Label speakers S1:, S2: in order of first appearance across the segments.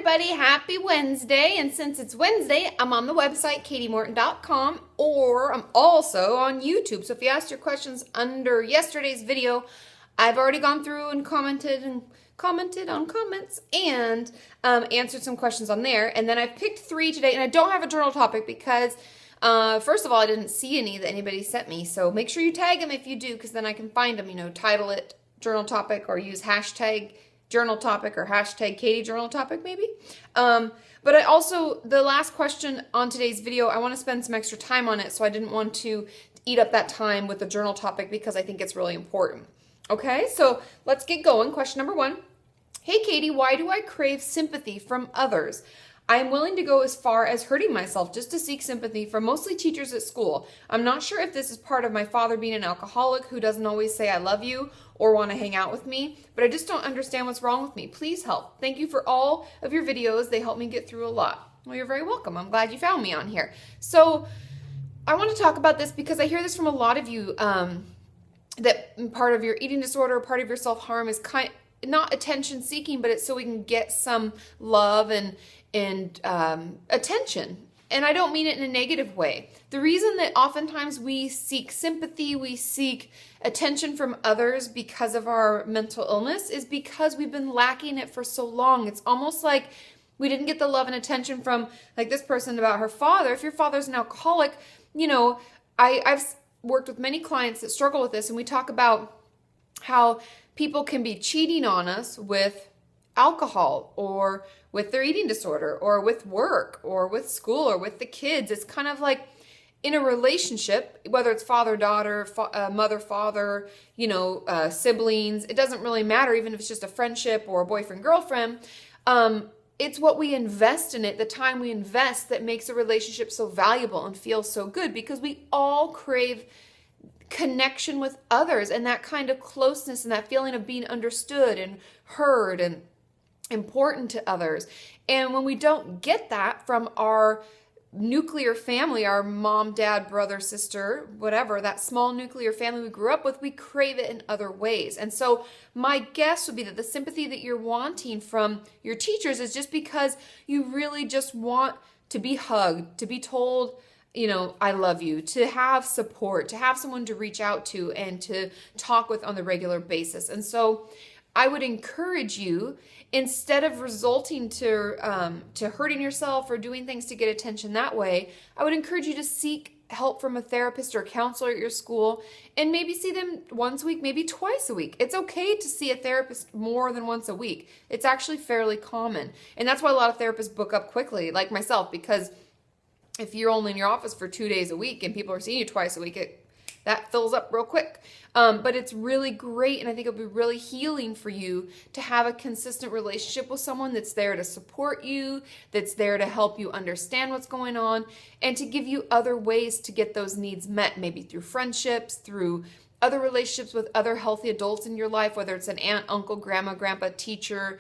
S1: everybody, happy Wednesday. And since it's Wednesday, I'm on the website KatiMorton.com, or I'm also on YouTube. So if you asked your questions under yesterday's video, I've already gone through and commented on comments and answered some questions on there. And then I've picked 3 today, and I don't have a journal topic because first of all, I didn't see any that anybody sent me. So make sure you tag them if you do, because then I can find them, title it journal topic, or use hashtag journal topic or hashtag Kati journal topic maybe. But I also, the last question on today's video, I want to spend some extra time on it, so I didn't want to eat up that time with the journal topic because I think it's really important. Okay, so let's get going. Question number 1. Hey Kati, why do I crave sympathy from others? I am willing to go as far as hurting myself just to seek sympathy from mostly teachers at school. I'm not sure if this is part of my father being an alcoholic who doesn't always say I love you or want to hang out with me, but I just don't understand what's wrong with me. Please help. Thank you for all of your videos. They help me get through a lot. Well, you're very welcome. I'm glad you found me on here. So I want to talk about this because I hear this from a lot of you, that part of your eating disorder, part of your self-harm is not attention seeking, but it's so we can get some love and attention. And I don't mean it in a negative way. The reason that oftentimes we seek sympathy, we seek attention from others because of our mental illness is because we've been lacking it for so long. It's almost like we didn't get the love and attention from, like this person about her father. If your father's an alcoholic, I've worked with many clients that struggle with this, and we talk about how people can be cheating on us with alcohol or with their eating disorder or with work or with school or with the kids. It's kind of like in a relationship, whether it's father-daughter, mother-father, siblings, it doesn't really matter, even if it's just a friendship or a boyfriend-girlfriend. It's what we invest in it, the time we invest, that makes a relationship so valuable and feels so good, because we all crave connection with others and that kind of closeness and that feeling of being understood and heard and important to others. And when we don't get that from our nuclear family, our mom, dad, brother, sister, whatever, that small nuclear family we grew up with, we crave it in other ways. And so my guess would be that the sympathy that you're wanting from your teachers is just because you really just want to be hugged, to be told, I love you, to have support, to have someone to reach out to and to talk with on the regular basis. And so I would encourage you, instead of resorting to hurting yourself or doing things to get attention that way, I would encourage you to seek help from a therapist or a counselor at your school, and maybe see them once a week, maybe twice a week. It's okay to see a therapist more than once a week. It's actually fairly common. And that's why a lot of therapists book up quickly, like myself, because if you're only in your office for 2 days a week and people are seeing you twice a week, that fills up real quick. But it's really great, and I think it'll be really healing for you to have a consistent relationship with someone that's there to support you, that's there to help you understand what's going on, and to give you other ways to get those needs met, maybe through friendships, through other relationships with other healthy adults in your life, whether it's an aunt, uncle, grandma, grandpa, teacher,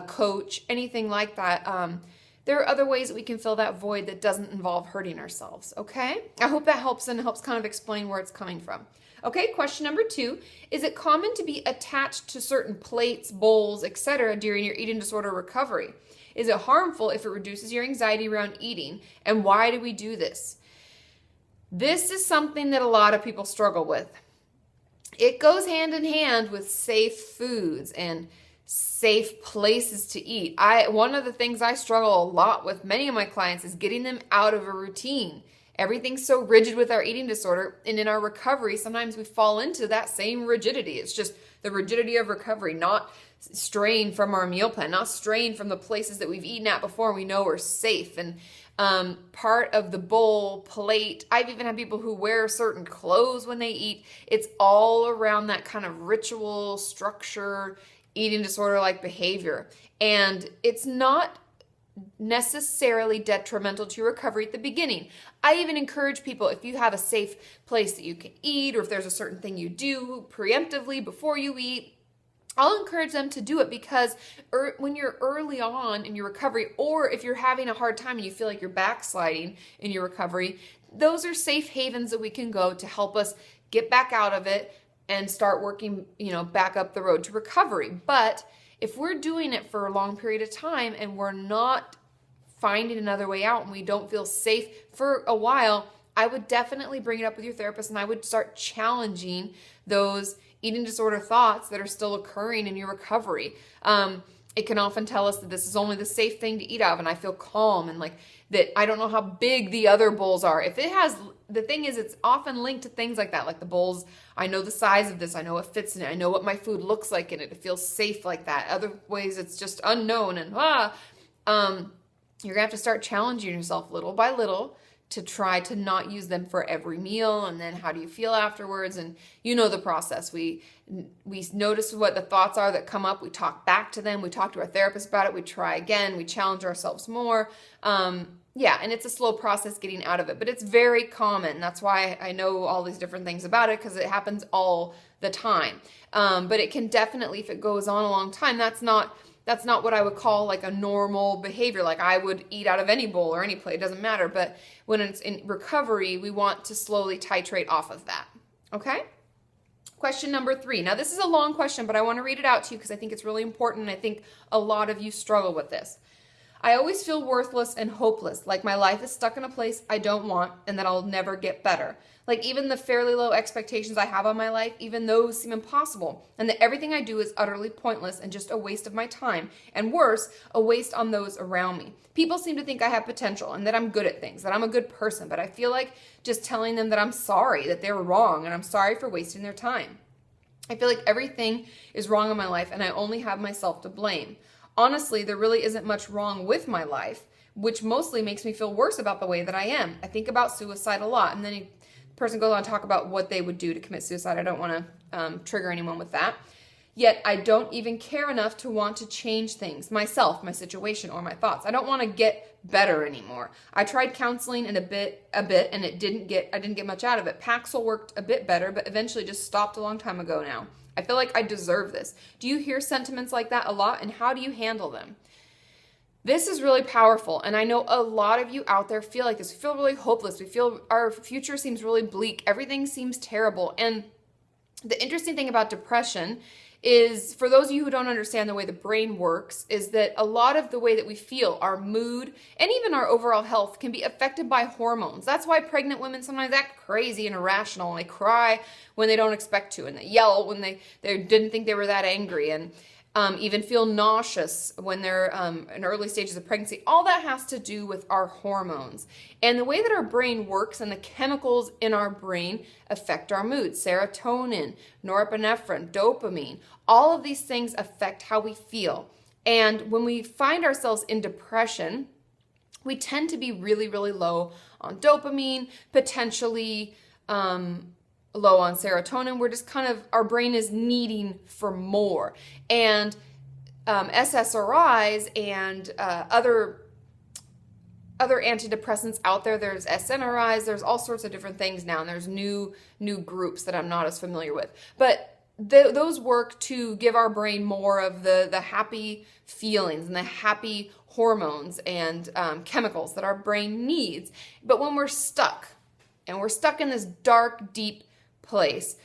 S1: coach, anything like that. There are other ways that we can fill that void that doesn't involve hurting ourselves, okay? I hope that helps and helps kind of explain where it's coming from. Okay, question number 2. Is it common to be attached to certain plates, bowls, etc. during your eating disorder recovery? Is it harmful if it reduces your anxiety around eating? And why do we do this? This is something that a lot of people struggle with. It goes hand in hand with safe foods and safe places to eat. One of the things I struggle a lot with many of my clients is getting them out of a routine. Everything's so rigid with our eating disorder, and in our recovery, sometimes we fall into that same rigidity. It's just the rigidity of recovery, not straying from our meal plan, not straying from the places that we've eaten at before and we know are safe. And part of the bowl, plate, I've even had people who wear certain clothes when they eat. It's all around that kind of ritual, structure, eating disorder-like behavior. And it's not necessarily detrimental to your recovery at the beginning. I even encourage people, if you have a safe place that you can eat, or if there's a certain thing you do preemptively before you eat, I'll encourage them to do it, because when you're early on in your recovery, or if you're having a hard time and you feel like you're backsliding in your recovery, those are safe havens that we can go to help us get back out of it and start working, back up the road to recovery. But If we're doing it for a long period of time and we're not finding another way out and we don't feel safe for a while, I would definitely bring it up with your therapist, and I would start challenging those eating disorder thoughts that are still occurring in your recovery. It can often tell us that this is only the safe thing to eat out of, and I feel calm, and like that I don't know how big the other bowls are. If it has, the thing is, it's often linked to things like that, like the bowls, I know the size of this, I know what fits in it, I know what my food looks like in it, it feels safe like that. Other ways it's just unknown, and you're gonna have to start challenging yourself little by little to try to not use them for every meal. And then how do you feel afterwards? And you know the process. We notice what the thoughts are that come up. We talk back to them. We talk to our therapist about it. We try again. We challenge ourselves more. Yeah, and it's a slow process getting out of it, but it's very common. That's why I know all these different things about it, because it happens all the time. But it can definitely, if it goes on a long time, that's not what I would call like a normal behavior. Like I would eat out of any bowl or any plate, it doesn't matter. But when it's in recovery, we want to slowly titrate off of that. Okay? Question number 3. Now this is a long question, but I want to read it out to you because I think it's really important, and I think a lot of you struggle with this. I always feel worthless and hopeless, like my life is stuck in a place I don't want and that I'll never get better. Like even the fairly low expectations I have on my life, even those seem impossible, and that everything I do is utterly pointless and just a waste of my time, and worse, a waste on those around me. People seem to think I have potential and that I'm good at things, that I'm a good person, but I feel like just telling them that I'm sorry, that they were wrong, and I'm sorry for wasting their time. I feel like everything is wrong in my life and I only have myself to blame. Honestly, there really isn't much wrong with my life, which mostly makes me feel worse about the way that I am. I think about suicide a lot. And then the person goes on to talk about what they would do to commit suicide. I don't want to trigger anyone with that. Yet I don't even care enough to want to change things, myself, my situation, or my thoughts. I don't want to get better anymore. I tried counseling a bit, and I didn't get much out of it. Paxil worked a bit better, but eventually just stopped a long time ago now. I feel like I deserve this. Do you hear sentiments like that a lot, and how do you handle them? This is really powerful, and I know a lot of you out there feel like this. We feel really hopeless. We feel our future seems really bleak. Everything seems terrible. And the interesting thing about depression is, for those of you who don't understand the way the brain works, is that a lot of the way that we feel, our mood, and even our overall health can be affected by hormones. That's why pregnant women sometimes act crazy and irrational, and they cry when they don't expect to, and they yell when they didn't think they were that angry, and even feel nauseous when they're in early stages of pregnancy. All that has to do with our hormones. And the way that our brain works and the chemicals in our brain affect our mood. Serotonin, norepinephrine, dopamine, all of these things affect how we feel. And when we find ourselves in depression, we tend to be really, really low on dopamine, potentially low on serotonin. We're just kind of, our brain is needing for more. And SSRIs and other antidepressants out there, there's SNRIs, there's all sorts of different things now, and there's new groups that I'm not as familiar with. But those work to give our brain more of the happy feelings and the happy hormones and chemicals that our brain needs. But when we're stuck, and we're stuck in this dark, deep place,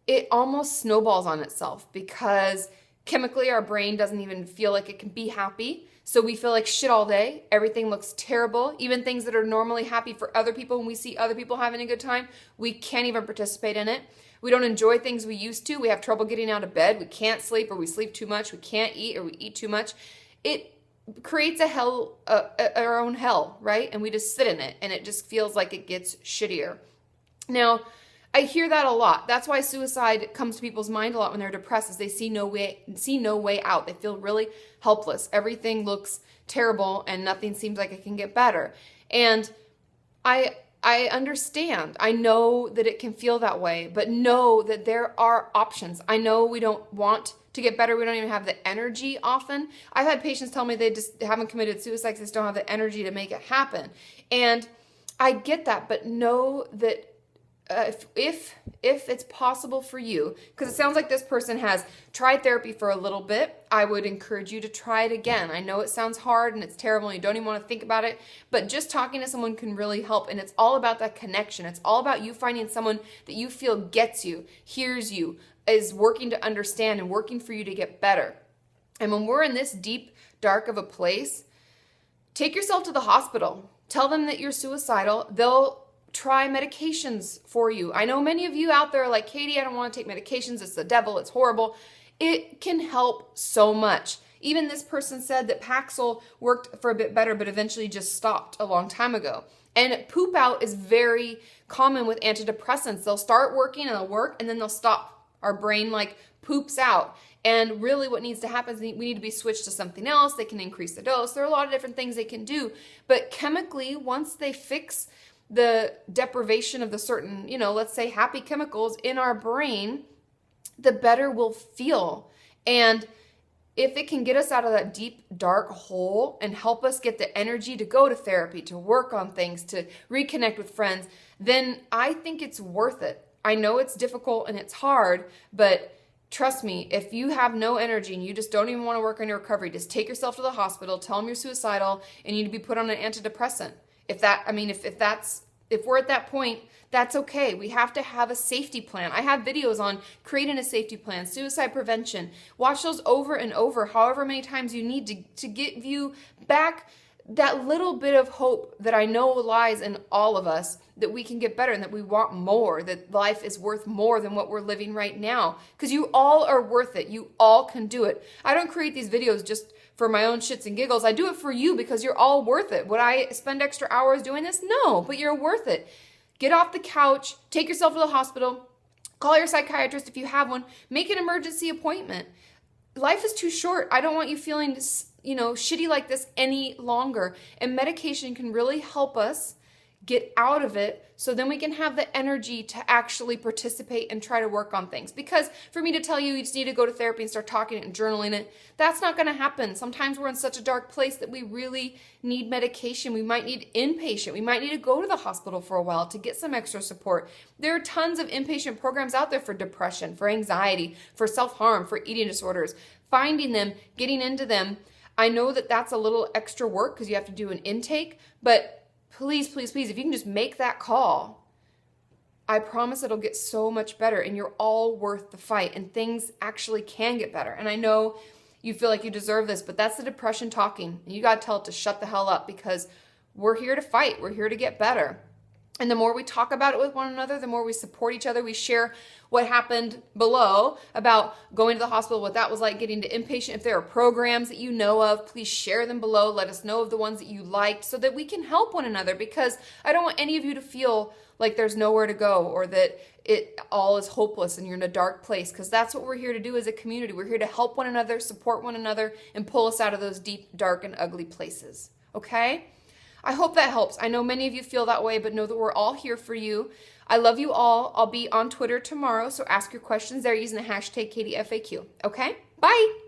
S1: it almost snowballs on itself, because chemically our brain doesn't even feel like it can be happy. So we feel like shit all day. Everything looks terrible. Even things that are normally happy for other people, when we see other people having a good time, we can't even participate in it. We don't enjoy things we used to. We have trouble getting out of bed. We can't sleep, or we sleep too much. We can't eat, or we eat too much. It creates a hell, our own hell, right? And we just sit in it, and it just feels like it gets shittier. Now, I hear that a lot. That's why suicide comes to people's mind a lot when they're depressed, is they see no way out. They feel really helpless. Everything looks terrible and nothing seems like it can get better. And I understand. I know that it can feel that way, but know that there are options. I know we don't want to get better. We don't even have the energy often. I've had patients tell me they just haven't committed suicide because they just don't have the energy to make it happen. And I get that, but know that if it's possible for you, because it sounds like this person has tried therapy for a little bit, I would encourage you to try it again. I know it sounds hard and it's terrible and you don't even want to think about it, but just talking to someone can really help. And it's all about that connection. It's all about you finding someone that you feel gets you, hears you, is working to understand and working for you to get better. And when we're in this deep, dark of a place, take yourself to the hospital. Tell them that you're suicidal. They'll try medications for you. I know many of you out there are like, Kati, I don't want to take medications. It's the devil. It's horrible. It can help so much. Even this person said that Paxil worked for a bit better, but eventually just stopped a long time ago. And poop out is very common with antidepressants. They'll start working and they'll work and then they'll stop. Our brain like poops out. And really what needs to happen is we need to be switched to something else. They can increase the dose. There are a lot of different things they can do. But chemically, once they fix the deprivation of the certain, let's say happy chemicals in our brain, the better we'll feel. And if it can get us out of that deep, dark hole and help us get the energy to go to therapy, to work on things, to reconnect with friends, then I think it's worth it. I know it's difficult and it's hard, but trust me, if you have no energy and you just don't even want to work on your recovery, just take yourself to the hospital, tell them you're suicidal, and you need to be put on an antidepressant. If we're at that point, that's okay. We have to have a safety plan. I have videos on creating a safety plan, suicide prevention. Watch those over and over, however many times you need to give you back that little bit of hope that I know lies in all of us, that we can get better and that we want more, that life is worth more than what we're living right now. Because you all are worth it. You all can do it. I don't create these videos just for my own shits and giggles. I do it for you because you're all worth it. Would I spend extra hours doing this? No, but you're worth it. Get off the couch, take yourself to the hospital, call your psychiatrist if you have one, make an emergency appointment. Life is too short. I don't want you feeling shitty like this any longer. And medication can really help us get out of it so then we can have the energy to actually participate and try to work on things. Because for me to tell you just need to go to therapy and start talking it and journaling it, that's not going to happen. Sometimes we're in such a dark place that we really need medication. We might need inpatient. We might need to go to the hospital for a while to get some extra support. There are tons of inpatient programs out there for depression, for anxiety, for self-harm, for eating disorders. Finding them, getting into them. I know that that's a little extra work because you have to do an intake, but please, please, please, if you can just make that call, I promise it'll get so much better and you're all worth the fight and things actually can get better. And I know you feel like you deserve this, but that's the depression talking. And you got to tell it to shut the hell up because we're here to fight. We're here to get better. And the more we talk about it with one another, the more we support each other. We share what happened below about going to the hospital, what that was like, getting to inpatient. If there are programs that you know of, please share them below. Let us know of the ones that you liked so that we can help one another, because I don't want any of you to feel like there's nowhere to go or that it all is hopeless and you're in a dark place, because that's what we're here to do as a community. We're here to help one another, support one another, and pull us out of those deep, dark, and ugly places. Okay? I hope that helps. I know many of you feel that way, but know that we're all here for you. I love you all. I'll be on Twitter tomorrow, so ask your questions there using the hashtag KatiFAQ. Okay? Bye!